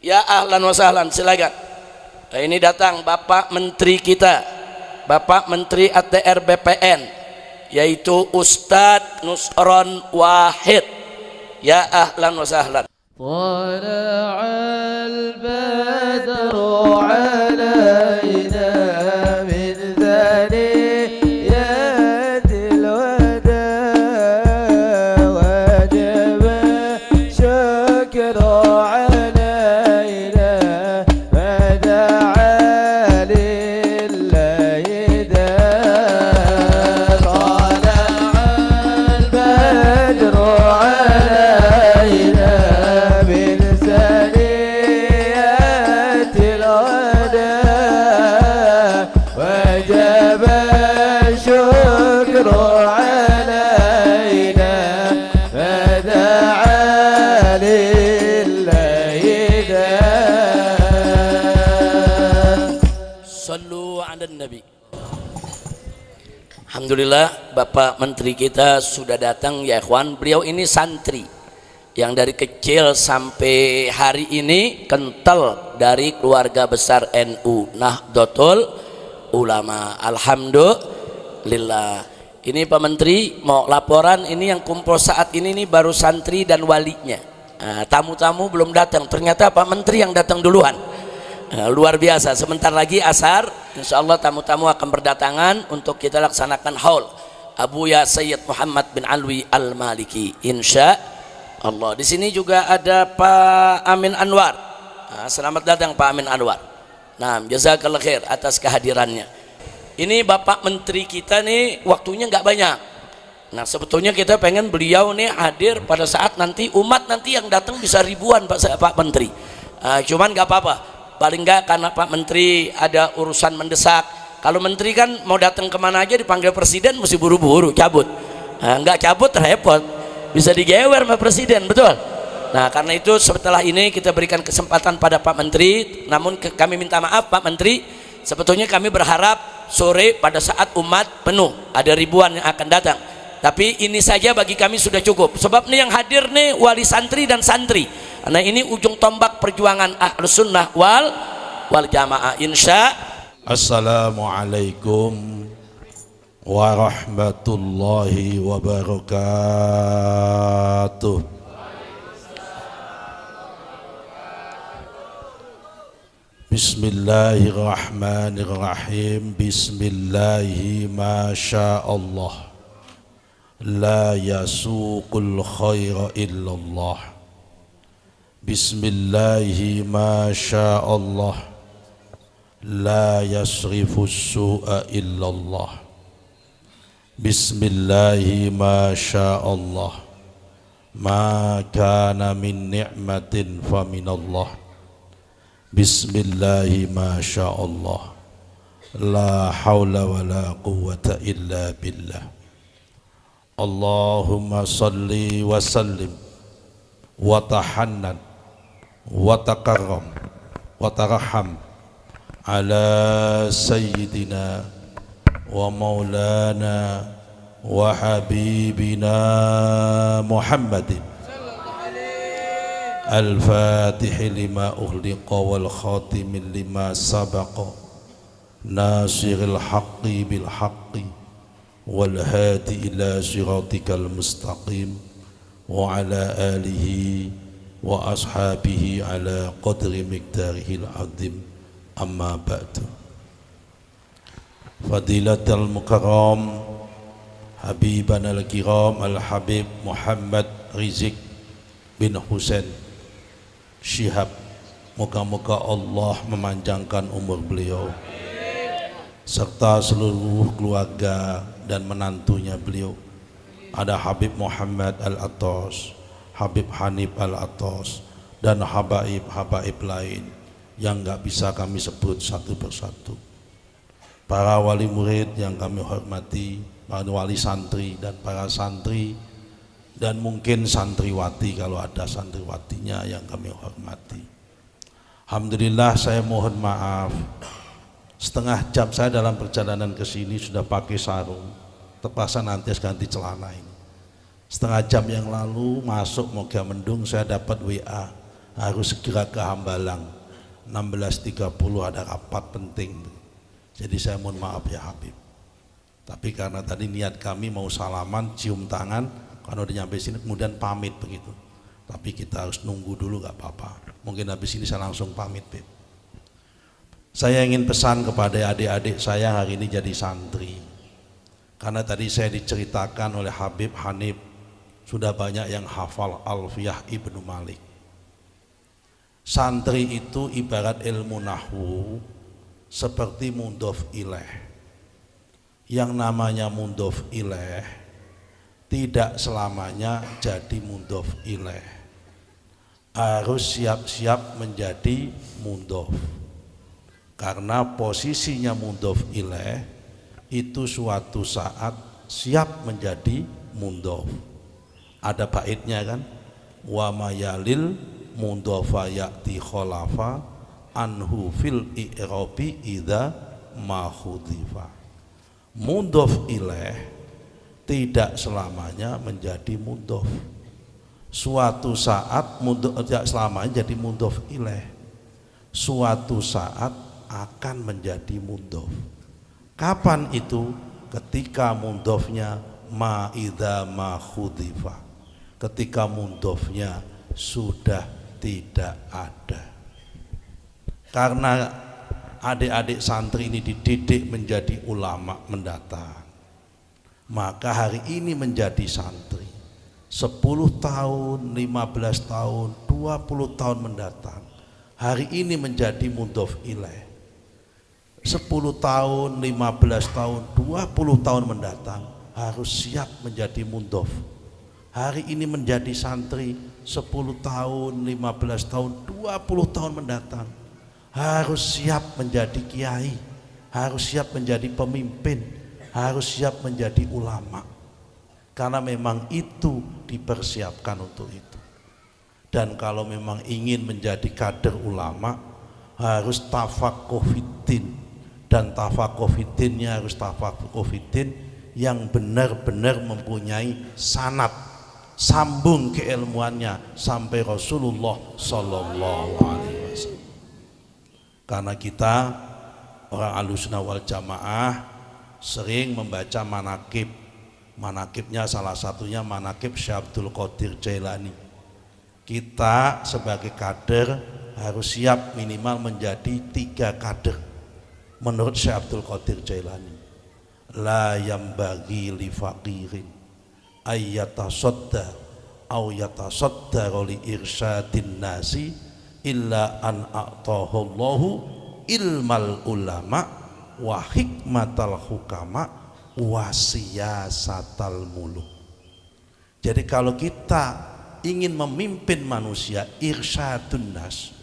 Ya ahlan wa sahlan, silakan. Nah, ini datang Bapak Menteri kita, Bapak Menteri ATR BPN, yaitu Ustadz Nusron Wahid. Ya ahlan wa sahlan. طلع البدر علينا من ثنيات الوداع وجب شكر علينا فدعا لله داع طلع البدر علينا من ثنيات الوداع وجب الشكر علينا فدعا لله داع Sallu ala Nabi. Alhamdulillah Bapak Menteri kita sudah datang ya ikhwan. Beliau ini santri yang dari kecil sampai hari ini kental dari keluarga besar NU Nahdlatul Ulama. Alhamdulillah. Ini Pak Menteri mau laporan, ini yang kumpul saat ini nih baru santri dan walinya. Nah, tamu-tamu belum datang, ternyata Pak Menteri yang datang duluan. Luar biasa. Sebentar lagi asar, insya Allah tamu-tamu akan berdatangan untuk kita laksanakan haul Abuya Sayyid Muhammad bin Alwi Al-Maliki, insya Allah. Di sini juga ada Pak Amin Anwar. Nah, selamat datang Pak Amin Anwar. Nah, jazakallah khair atas kehadirannya. Ini Bapak Menteri kita nih waktunya nggak banyak. Nah, sebetulnya kita pengen beliau nih hadir pada saat nanti umat nanti yang datang bisa ribuan Pak Menteri. Cuman nggak apa-apa. Paling nggak karena Pak Menteri ada urusan mendesak. Kalau Menteri kan mau datang kemana aja dipanggil Presiden mesti buru-buru cabut. Nggak cabut repot, bisa digewer sama Presiden, betul. Nah karena itu setelah ini kita berikan kesempatan pada Pak Menteri. Namun kami minta maaf Pak Menteri, sebetulnya kami berharap sore pada saat umat penuh ada ribuan yang akan datang. Tapi ini saja bagi kami sudah cukup. Sebab nih yang hadir nih wali santri dan santri. Nah ini ujung tombak perjuangan Ahlus Sunnah wal Jamaah, insya. Assalamualaikum warahmatullahi wabarakatuh. Bismillahirrahmanirrahim. Bismillahi masyaallah. La yasuqul khaira illallah. Bismillahi masyaallah. La yasrifus su'a illallah. Bismillahi masyaallah. Ma kana min ni'matin fa minallah. Bismillahi masyaallah. La hawla wa la quwwata illa billah. Allahumma salli wa sallim wa tahannan wa takarram wa taraham ala sayyidina wa maulana wa habibina Muhammadin al-fatihi lima ughliqa wal khatimi lima sabaqa nasiril haqqi bil haqqi wal hadi ila siratikal mustaqim wa ala alihi wa ashabihi ala qadri miqdarihil azim. Amma ba'du. Fadilatul mukarram habibana al-kiram al-habib Muhammad Rizik bin Husain Syihab, moga-moga Allah memanjangkan umur beliau serta seluruh keluarga dan menantunya beliau. Ada Habib Muhammad Al-Atos, Habib Hanif Al-Atos, dan habaib-habaib lain yang nggak bisa kami sebut satu persatu. Para wali murid yang kami hormati, para wali santri dan para santri, dan mungkin santriwati kalau ada santriwatinya yang kami hormati. Alhamdulillah, saya mohon maaf, setengah jam saya dalam perjalanan ke sini sudah pakai sarung, terpaksa nanti harus ganti celana ini. Setengah jam yang lalu masuk Moga Mendung saya dapat WA, harus segera ke Hambalang 16.30 ada rapat penting. Jadi saya mohon maaf ya Habib. Tapi karena tadi niat kami mau salaman, cium tangan, kalau udah nyampe sini kemudian pamit begitu. Tapi kita harus nunggu dulu, gak apa-apa. Mungkin habis ini saya langsung pamit, Beb. Saya ingin pesan kepada adik-adik saya hari ini jadi santri. Karena tadi saya diceritakan oleh Habib Hanif, sudah banyak yang hafal Alfiyah Ibnu Malik. Santri itu ibarat ilmu nahwu seperti mudhof ilaih. Yang namanya mudhof ilaih tidak selamanya jadi mudhof ilaih. Harus siap-siap menjadi mudhof. Karena posisinya mudhof ilaih itu suatu saat siap menjadi mudhof. Ada baitnya kan? Wa mayalil mudhofa ya'ti kholafa anhu fil i'rabi idza ma khudifa. Mudhof ilaih tidak selamanya menjadi mudhof. Suatu saat tidak selamanya jadi mudhof ilaih. Suatu saat akan menjadi mudhof. Kapan itu? Ketika mudhofnya ma idza ma khudifa. Ketika mudhofnya sudah tidak ada. Karena adik-adik santri ini dididik menjadi ulama mendatang, maka hari ini menjadi santri 10 tahun, 15 tahun, 20 tahun mendatang, hari ini menjadi mudhof ilaih. 10 tahun, 15 tahun, 20 tahun mendatang harus siap menjadi mudhof. Hari ini menjadi santri 10 tahun, 15 tahun, 20 tahun mendatang harus siap menjadi kiai, harus siap menjadi pemimpin, harus siap menjadi ulama. Karena memang itu dipersiapkan untuk itu. Dan kalau memang ingin menjadi kader ulama harus tafaqquh fiddin, dan tafaqquh fiddinnya harus tafaqquh fiddin yang benar-benar mempunyai sanad, sambung keilmuannya sampai Rasulullah sallallahu alaihi wasallam. Karena kita orang Ahlussunnah wal Jamaah sering membaca manaqib. Manaqibnya salah satunya manaqib Syekh Abdul Qadir Jailani. Kita sebagai kader harus siap minimal menjadi 3 kader menurut Syekh Abdul Qadir Jailani. La yambagi li faqirin ayyatasadda aw yatasadda li irsyadin nasi illa an a'tahullahu ilmal ulama wa hikmatal hukama wasiyasatal muluk. Jadi kalau kita ingin memimpin manusia, irsyadun nas,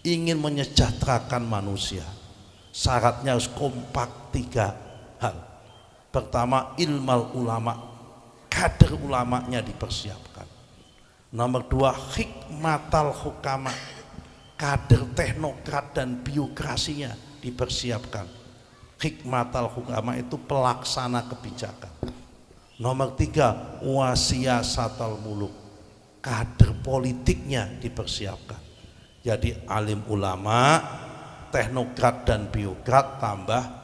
ingin menyejahterakan manusia, syaratnya harus kompak 3 hal. Pertama, ilmal ulama, kader ulamanya dipersiapkan. Nomor 2, hikmatal hukama, kader teknokrat dan biokrasinya dipersiapkan. Hikmatal hukama itu pelaksana kebijakan. Nomor 3, wasiyasatal muluk, kader politiknya dipersiapkan. Jadi alim ulama, teknokrat dan biokrat tambah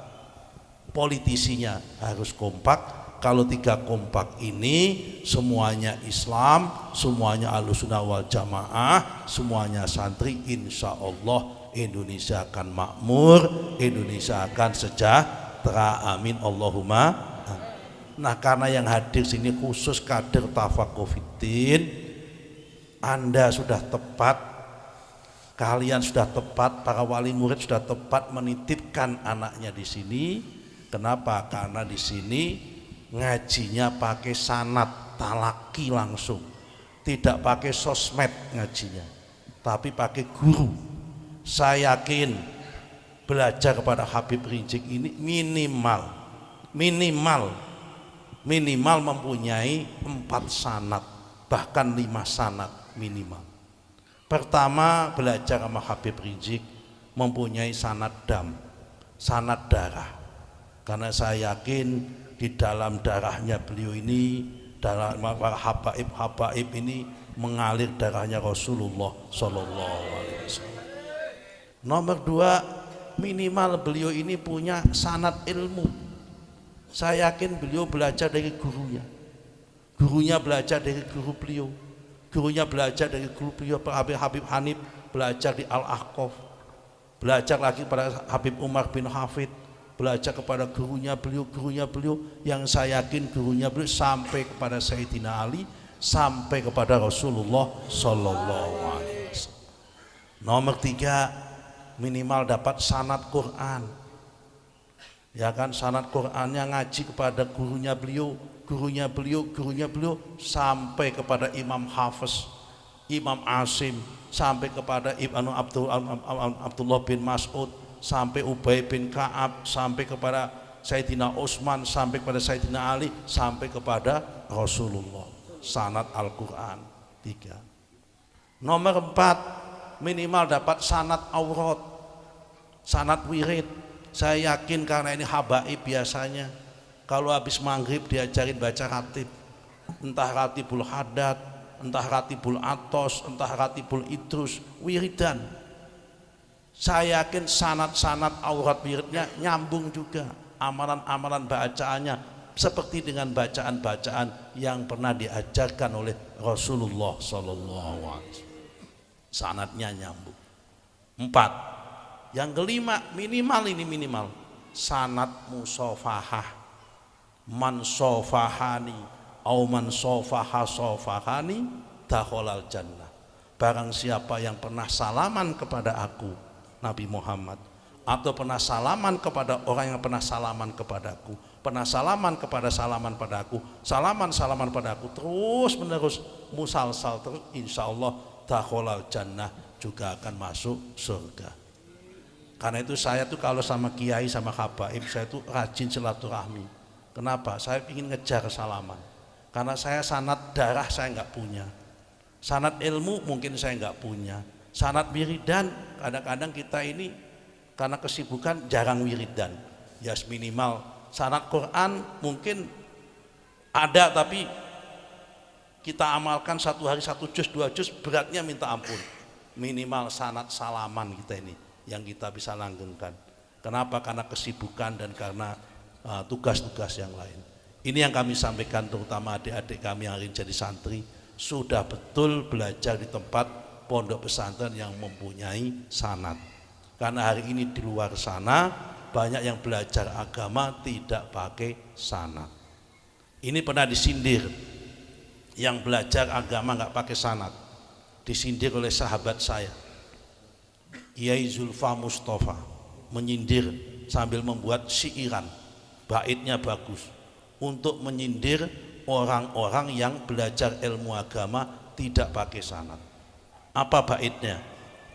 politisinya harus kompak. Kalau 3 kompak ini semuanya Islam, semuanya Ahlussunnah wal Jamaah, semuanya santri, insya Allah Indonesia akan makmur, Indonesia akan sejahtera, amin Allahumma. Nah, karena yang hadir sini khusus kader tafaqquh fiddin, Anda sudah tepat, kalian sudah tepat, para wali murid sudah tepat menitipkan anaknya di sini. Kenapa? Karena di sini ngajinya pakai sanad talaki langsung, tidak pakai sosmed ngajinya, tapi pakai guru. Saya yakin belajar kepada Habib Rizik ini minimal mempunyai 4 sanad, bahkan 5 sanad minimal. Pertama, belajar sama Habib Rizik mempunyai sanad dam, sanad darah. Karena saya yakin di dalam darahnya beliau ini, dalam habaib ini mengalir darahnya Rasulullah Sallallahu Alaihi Wasallam. Nomor dua, minimal beliau ini punya sanad ilmu. Saya yakin beliau belajar dari gurunya. Gurunya belajar dari guru beliau. Gurunya belajar dari guru beliau Habib Hanif, belajar di Al-Ahqaf. Belajar lagi pada Habib Umar bin Hafid, belajar kepada gurunya beliau yang saya yakin gurunya beliau sampai kepada Sayyidina Ali, sampai kepada Rasulullah Sallallahu Alaihi Wasallam. Nomor tiga, minimal dapat sanad Quran. Ya kan, sanad Qurannya ngaji kepada gurunya beliau sampai kepada Imam Hafiz, Imam Asim, sampai kepada Ibnu Abdullah bin Mas'ud, sampai Ubay bin Ka'ab, sampai kepada Sayyidina Utsman, sampai kepada Sayyidina Ali, sampai kepada Rasulullah. Sanad Al-Quran. 3. Nomor 4, minimal dapat sanad aurat, sanad wirid. Saya yakin karena ini habaib biasanya kalau habis maghrib diajarin baca ratib, entah ratibul haddad, entah ratibul atos, entah ratibul idrus, wiridan. Saya yakin sanad-sanad aurat wiridnya nyambung juga, amalan-amalan bacaannya seperti dengan bacaan-bacaan yang pernah diajarkan oleh Rasulullah Sallallahu Alaihi Wasallam. Sanadnya nyambung. 4. Yang kelima, minimal sanad musofahah, man sofahani au man sofaha sofahani dakhalal jannah. Barang siapa yang pernah salaman kepada aku Nabi Muhammad, atau pernah salaman kepada orang yang pernah salaman kepadaku, pernah salaman kepada salaman padaku, salaman padaku terus menerus musalsal terus, insyaallah dakhalal jannah, juga akan masuk surga. Karena itu saya tuh kalau sama kiai sama habaib saya tuh rajin silaturahmi. Kenapa? Saya ingin ngejar salaman. Karena saya sanad darah saya nggak punya, sanad ilmu mungkin saya nggak punya, sanad wiridan kadang-kadang kita ini karena kesibukan jarang wiridan. Ya minimal sanad Quran mungkin ada tapi kita amalkan 1 hari 1 juz 2 juz beratnya minta ampun. Minimal sanad salaman kita ini yang kita bisa langgengkan. Kenapa? Karena kesibukan dan karena tugas-tugas yang lain. Ini yang kami sampaikan terutama adik-adik kami yang ingin jadi santri, sudah betul belajar di tempat pondok pesantren yang mempunyai sanad. Karena hari ini di luar sana banyak yang belajar agama tidak pakai sanad. Ini pernah disindir, yang belajar agama nggak pakai sanad, disindir oleh sahabat saya Kiai Zulfa Mustafa, menyindir sambil membuat syiiran, baitnya bagus, untuk menyindir orang-orang yang belajar ilmu agama tidak pakai sanad. Apa baitnya?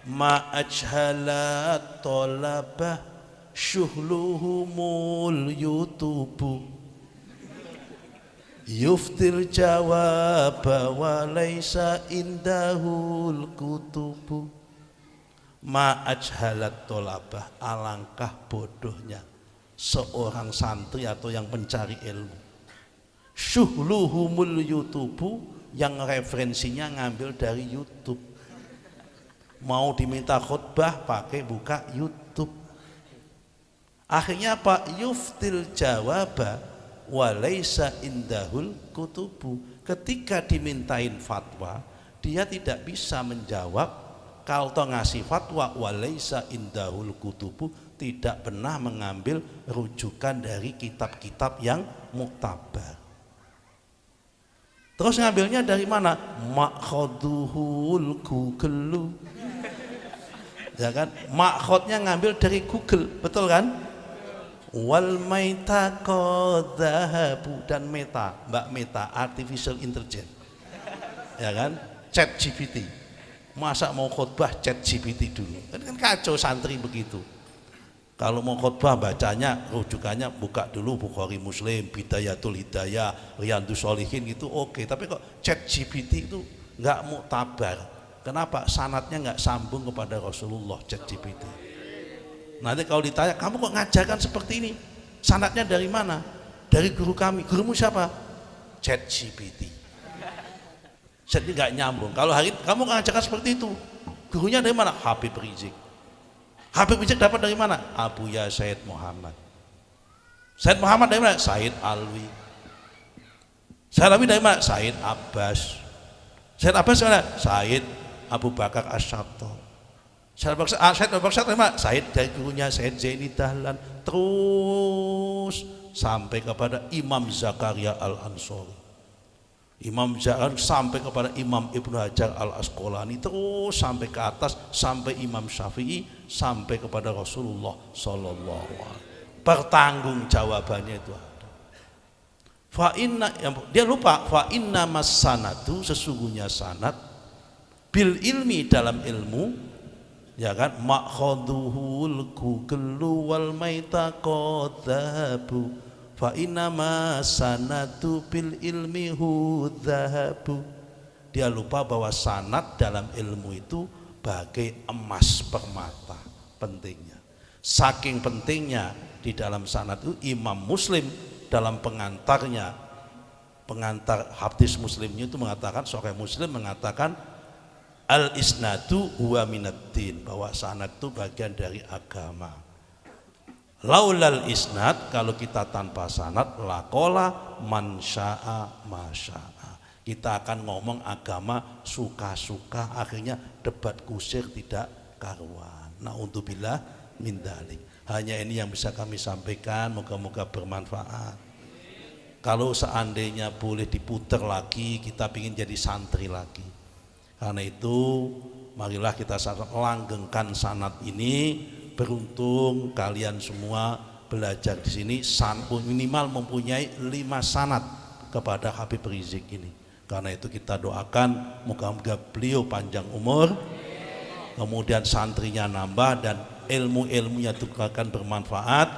Ma ajhalat tolabah syuhluhumul yutubu yuftil jawaba wa laysa indahul kutubu. Ma ajhalat tolabah, alangkah bodohnya seorang santri atau yang mencari ilmu. Syuhluhumul yutubu, yang referensinya ngambil dari YouTube. Mau diminta khutbah pakai buka YouTube. Akhirnya apa? Yuftil jawaba walaysa indahul kutubu. Ketika dimintain fatwa, dia tidak bisa menjawab. Kalau ngasih fatwa walaysa indahul kutubu, tidak pernah mengambil rujukan dari kitab-kitab yang muktabar. Terus ngambilnya dari mana? Makhoduhul Google. Ya kan? Makhodnya ngambil dari Google, betul kan? Wal maita qadhabu, dan meta, Mbak Meta, artificial intelligence. Ya kan? Chat GPT. Masa mau khutbah chat GPT dulu? Kan kacau santri begitu. Kalau mau khutbah bacanya rujukannya buka dulu Bukhari Muslim, Bidayatul Hidayah, Riyadhus Shalihin gitu oke. Tapi kok chat GPT itu nggak muktabar. Kenapa? Sanadnya nggak sambung kepada Rasulullah chat GPT. Nanti kalau ditanya, kamu kok ngajarkan seperti ini? Sanadnya dari mana? Dari guru kami. Gurumu siapa? Chat GPT. Jadi nggak nyambung. Kalau hari kamu ngajarkan seperti itu, gurunya dari mana? Habib Rizik. Habib Rizik dapat dari mana? Abuya Said Muhammad. Said Muhammad dari mana? Said Alwi. Said Alwi dari mana? Said Abbas. Said Abbas dari mana? Said Abu Bakar Asy'athar. Said Abu Bakar dari mana? Said dari gurunya Said Zaini Dahlan. Terus sampai kepada Imam Zakaria Al-Ansori. Imam Zakaria sampai kepada Imam Ibnu Hajar Al-Asqalani, terus sampai ke atas sampai Imam Syafi'i, sampai kepada Rasulullah sallallahu alaihi wasallam. Pertanggung jawabannya itu ada. Fa inna, dia lupa, fa inna mas-sanatu, sesungguhnya sanad bil ilmi, dalam ilmu, ya kan, ma'khaduhul kugelu wal maita qadzabu fa inama sanatu bil ilmi hudzahabu. Dia lupa bahwa sanad dalam ilmu itu bagai emas permata, pentingnya. Saking pentingnya di dalam sanad itu, Imam Muslim dalam pengantarnya, pengantar hadis Muslimnya itu mengatakan, Sahih Muslim mengatakan al isnadu huwa minaddin, bahwa sanad itu bagian dari agama. Laulal isnad, kalau kita tanpa sanad, laqala man syaa ma syaa. Kita akan ngomong agama suka-suka, akhirnya debat kusir tidak karuan. Na'udzubillah min dzalik. Hanya ini yang bisa kami sampaikan, moga-moga bermanfaat. Kalau seandainya boleh diputar lagi, kita ingin jadi santri lagi. Karena itu marilah kita langgengkan sanad ini. Beruntung kalian semua belajar di sini minimal mempunyai 5 sanad kepada Habib Rizik ini. Karena itu kita doakan moga-moga beliau panjang umur, kemudian santrinya nambah dan ilmu-ilmunya itu akan bermanfaat.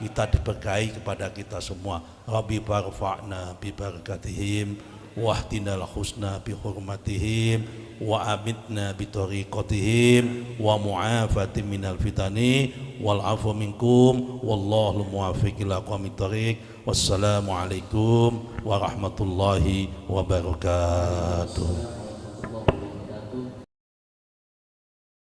Kita diberkahi kepada kita semua. Rabbi barfa'na bi barakatihim wahdinal husna bi hurmatihim wa amitna bi tariqatihim wa mu'afatin minal fitani wal afu minkum wallahu muwaffiq ila aqwamit thariq. Wassalamu alaikum warahmatullahi wabarakatuh.